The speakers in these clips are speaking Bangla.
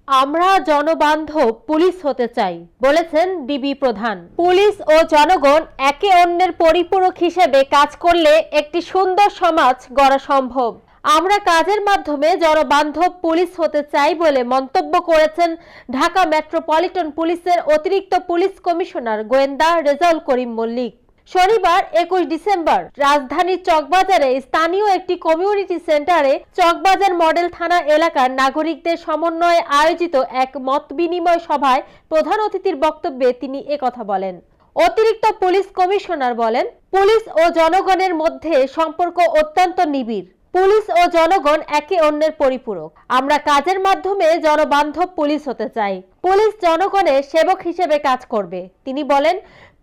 আমরা জনবান্ধব পুলিশ হতে চাই বলেছেন ডিবি প্রধান। পুলিশ ও জনগণ একে অন্যের পরিপূরক হিসেবে কাজ করলে একটি সুন্দর সমাজ গড়া সম্ভব। আমরা কাজের মাধ্যমে জনবান্ধব পুলিশ হতে চাই বলে মন্তব্য করেছেন ঢাকা মেট্রোপলিটন পুলিশের অতিরিক্ত পুলিশ কমিশনার গোয়েন্দা রেজাউল করিম মল্লিক। শনিবার 21 ডিসেম্বর রাজধানীর চকবাজারে স্থানীয় একটি কমিউনিটি সেন্টারে চকবাজার মডেল থানা এলাকার নাগরিকদের সমন্বয়ে আয়োজিত এক মত বিনিময় সভায় প্রধান অতিথির বক্তব্যে তিনি একথা বলেন। অতিরিক্ত পুলিশ কমিশনার বলেন, পুলিশ ও জনগণের মধ্যে সম্পর্ক অত্যন্ত নিবিড়। পুলিশ ও জনগণ একে অন্যের পরিপূরক। আমরা কাজের মাধ্যমে জনবান্ধব পুলিশ হতে চাই। পুলিশ জনগণের সেবক হিসেবে কাজ করবে। তিনি বলেন,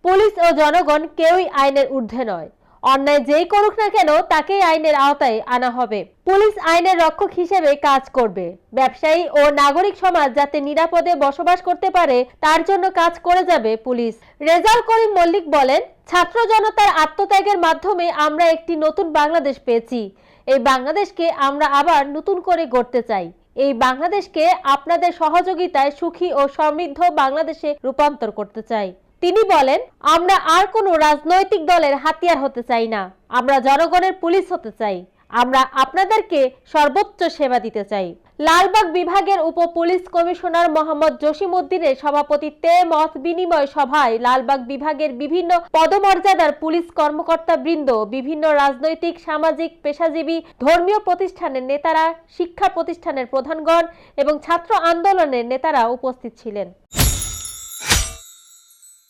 পুলিশ ও জনগণ কেউই আইনের ঊর্ধ্বে নয়। অন্যায় যেই করুক না কেন তাকেই আইনের আওতায় আনা হবে। পুলিশ আইনের রক্ষক হিসেবে কাজ করবে। ব্যবসায়ী ও নাগরিক সমাজ যাতে নিরাপদে বসবাস করতে পারে তার জন্য কাজ করে যাবে পুলিশ। রেজাউল করিম মল্লিক বলেন, ছাত্র জনতার আত্মত্যাগের মাধ্যমে আমরা একটি নতুন বাংলাদেশ পেয়েছি। এই বাংলাদেশকে আমরা আবার নতুন করে গড়তে চাই। এই বাংলাদেশকে আপনাদের সহযোগিতায় সুখী ও সমৃদ্ধ বাংলাদেশে রূপান্তর করতে চাই। তিনি বলেন, আমরা আর কোনো রাজনৈতিক দলের হাতিয়ার হতে চাই না। আমরা জনগণের পুলিশ হতে চাই। আমরা আপনাদেরকে সর্বোচ্চ সেবা দিতে চাই। লালবাগ বিভাগের উপ পুলিশ কমিশনার মোহাম্মদ জসিমউদ্দিনের সভাপতিত্বে মত বিনিময় সভায় লালবাগ বিভাগের বিভিন্ন পদমর্যাদার পুলিশ কর্মকর্তা বৃন্দ, বিভিন্ন রাজনৈতিক, সামাজিক, পেশাজীবী, ধর্মীয় প্রতিষ্ঠানের নেতারা, শিক্ষা প্রতিষ্ঠানের প্রধানগণ এবং ছাত্র আন্দোলনের নেতারা উপস্থিত ছিলেন।